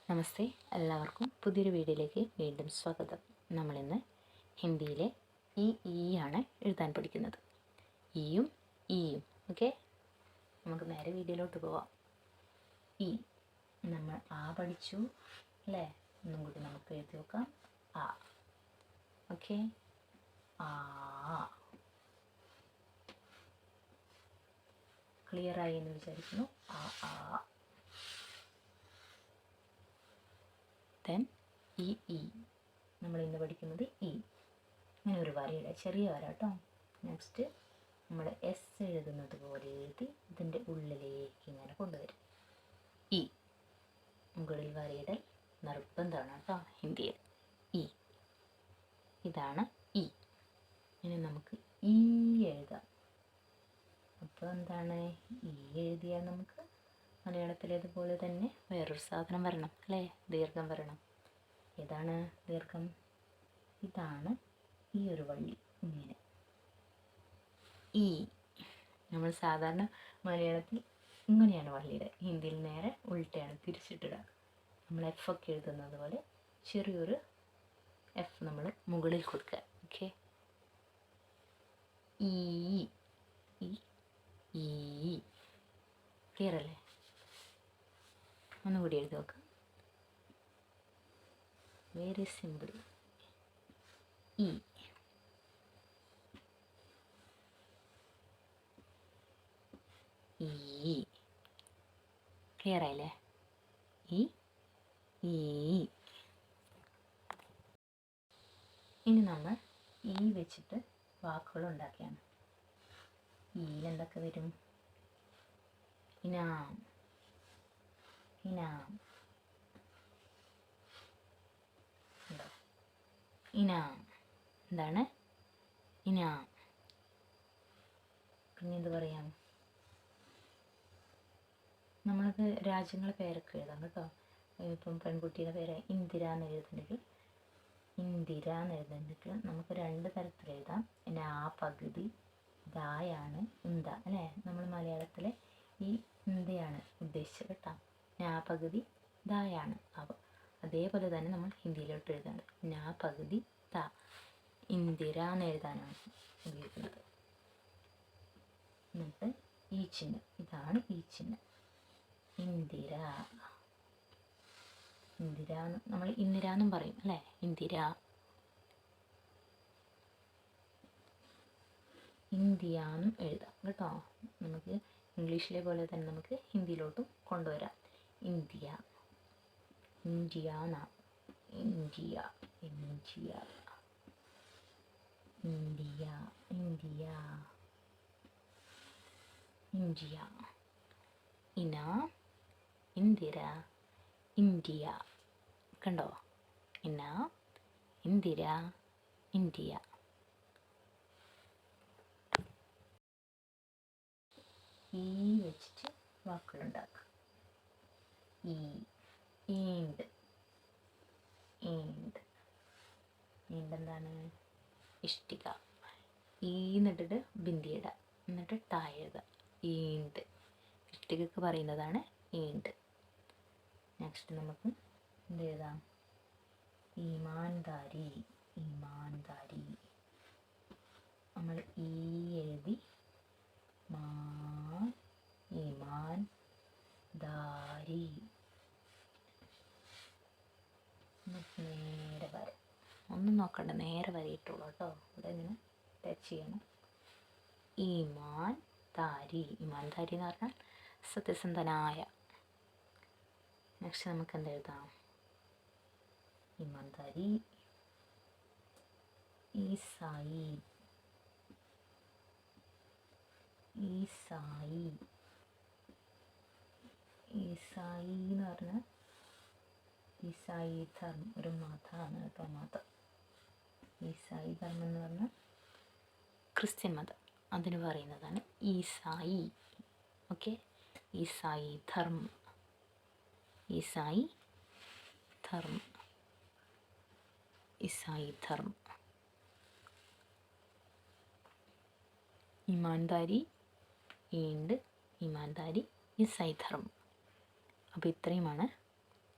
നമസ്തേ, എല്ലാവർക്കും പുതിയൊരു വീഡിയോയിലേക്ക് വീണ്ടും സ്വാഗതം. നമ്മളിന്ന് ഹിന്ദിയിലെ ഈ ആണ് എഴുതാൻ പഠിക്കുന്നത്. ഈയും ഈയും. ഓക്കെ, നമുക്ക് നേരെ വീഡിയോയിലോട്ട് പോവാം. ഈ നമ്മൾ പഠിച്ചു അല്ലേ? ഒന്നും കൂടി നമുക്ക് എഴുതി നോക്കാം. ആ. ഓക്കെ, ആ. ക്ലിയറായി എന്ന് വിചാരിക്കുന്നു. ആ. ദെൻ ഈ നമ്മൾ ഇന്ന് പഠിക്കുന്നത് ഈ. ഇങ്ങനെ ഒരു വരയുടെ ചെറിയ വര കേട്ടോ. നെക്സ്റ്റ് നമ്മൾ എസ് എഴുതുന്നത് പോലെ എഴുതി ഇതിൻ്റെ ഉള്ളിലേക്ക് ഇങ്ങനെ കൊണ്ടുവരും. ഈ മുകളിൽ വരയുടെ നിർബന്ധമാണ് കേട്ടോ ഹിന്ദിയിൽ. ഈ ഇതാണ് ഈ. ഇനി നമുക്ക് ഈ എഴുതാം. അപ്പോൾ എന്താണ് ഈ എഴുതിയാൽ നമുക്ക് മലയാളത്തിലേതുപോലെ തന്നെ വേറൊരു സാധനം വരണം അല്ലേ? ദീർഘം വരണം. ഏതാണ് ദീർഘം? ഇതാണ് ഈ ഒരു വള്ളി. ഇങ്ങനെ ഈ. നമ്മൾ സാധാരണ മലയാളത്തിൽ ഇങ്ങനെയാണ് വള്ളിയുടെ, ഹിന്ദിയിൽ നേരെ ഉൾട്ടയാണ്, തിരിച്ചിട്ടിടുക. നമ്മൾ എഫ് ഒക്കെ എഴുതുന്നത് പോലെ ചെറിയൊരു എഫ് നമ്മൾ മുകളിൽ കൊടുക്കുക. ഓക്കെ, ഈ. ക്ലിയർ അല്ലേ? ഒന്നുകൂടി എഴുതി നോക്കാം. Very simple. ഈ. ക്ലിയർ ആയില്ലേ? ഈ. ഇനി നമ്മൾ ഈ വെച്ചിട്ട് വാക്കുകൾ ഉണ്ടാക്കിയാണ്. ഈയിൽ എന്തൊക്കെ വരും? ഇനാം. ഇനാം എന്താണ്? ഇനാം. പിന്നെ എന്ത് പറയാം? നമ്മളത് രാജ്യങ്ങളെ പേരൊക്കെ എഴുതാം കേട്ടോ. ഇപ്പം പെൺകുട്ടിയുടെ പേര് ഇന്ദിര എന്ന് എഴുതുന്നുണ്ടെങ്കിൽ നമുക്ക് രണ്ട് തരത്തിൽ എഴുതാം. പിന്നെ പകുതി ദായാണ് ഇന്ത അല്ലേ? നമ്മൾ മലയാളത്തിലെ ഈ ഇന്ത്യയാണ് ഉദ്ദേശിച്ചത് കേട്ടോ. പകുതി ദായാണ്. അപ്പോൾ അതേപോലെ തന്നെ നമ്മൾ ഹിന്ദിയിലോട്ട് എഴുതാറുണ്ട്. പകുതി ദ. ഇന്ദിര എന്ന് എഴുതാനാണ് ഉപയോഗിക്കുന്നത്. എന്നിട്ട് ഈ ചിഹ്നം, ഇതാണ് ഈ ചിഹ്നം. ഇന്ദിര. നമ്മൾ ഇന്ദിര എന്നും പറയും അല്ലേ? ഇന്ദിര. ഇന്ത്യ എന്നും എഴുതാം കേട്ടോ. നമുക്ക് ഇംഗ്ലീഷിലെ പോലെ തന്നെ നമുക്ക് ഹിന്ദിയിലോട്ടും കൊണ്ടുവരാം. ഇന്ത്യ. ഇന്ത്യ. ഇന, ഇന്ദിര, ഇന്ത്യ. കണ്ടോ? ഇന, ഇന്ദിര, ഇന്ത്യ. ഈ വെച്ചിട്ട് വാക്കുകളുണ്ടാക്കുക. ഈണ്ട്. എന്താണ്? ഇഷ്ടിക. എന്നിട്ടിട്ട് ബിന്ദിയിട, എന്നിട്ട് ടായെഴുത. ഈണ്ട്. ഇഷ്ടികക്ക് പറയുന്നതാണ് ഈണ്ട്. നെക്സ്റ്റ് നമുക്ക് എന്ത് എഴുതാം? ഈമാൻദാരി. നമ്മൾ ഈ എഴുതി ഈമാൻ ദാരി. നേരെ വര, ഒന്നും നോക്കണ്ട, നേരെ വരയിട്ടുള്ളൂ കേട്ടോ. ഇവിടെ ഇങ്ങനെ ടച്ച് ചെയ്യണം. ഈമാൻദാരി എന്ന് പറഞ്ഞാൽ സത്യസന്ധനായ. നെക്സ്റ്റ് നമുക്ക് എന്തെഴുതാം? ഈമാൻദാരി. ഈസായി എന്ന് പറഞ്ഞാൽ ഈസായി ധർമ്മം ഒരു മതമാണ് കേട്ടോ. മതം ഈസായി ധർമ്മം എന്ന് പറഞ്ഞാൽ ക്രിസ്ത്യൻ മതം, അതിന് പറയുന്നതാണ് ഈസായി. ഓക്കെ, ഈസായി ധർമ്മം. ഈമാൻദാരി, ഈമാൻദാരി, ഈസായി ധർമ്മം. അപ്പോൾ ഇത്രയുമാണ്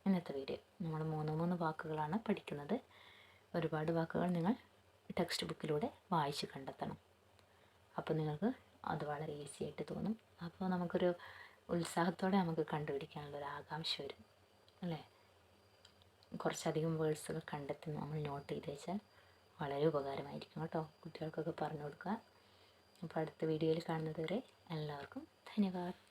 ഇന്നത്തെ വീഡിയോ. നമ്മൾ 3 വാക്കുകളാണ് പഠിക്കുന്നത്. ഒരുപാട് വാക്കുകൾ നിങ്ങൾ ടെക്സ്റ്റ് ബുക്കിലൂടെ വായിച്ച് കണ്ടെത്തണം. അപ്പോൾ നിങ്ങൾക്ക് അത് വളരെ ഈസി ആയിട്ട് തോന്നും. അപ്പോൾ നമുക്കൊരു ഉത്സാഹത്തോടെ നമുക്ക് കണ്ടുപിടിക്കാനുള്ളൊരു ആകാംക്ഷ വരും അല്ലേ? കുറച്ചധികം വേർഡ്സുകൾ കണ്ടെത്തി നമ്മൾ നോട്ട് ചെയ്ത് വെച്ചാൽ വളരെ ഉപകാരമായിരിക്കും കേട്ടോ. കുട്ടികൾക്കൊക്കെ പറഞ്ഞു കൊടുക്കുക. അപ്പോൾ അടുത്ത വീഡിയോയിൽ കാണുന്നത് വരെ എല്ലാവർക്കും ധന്യവാദം.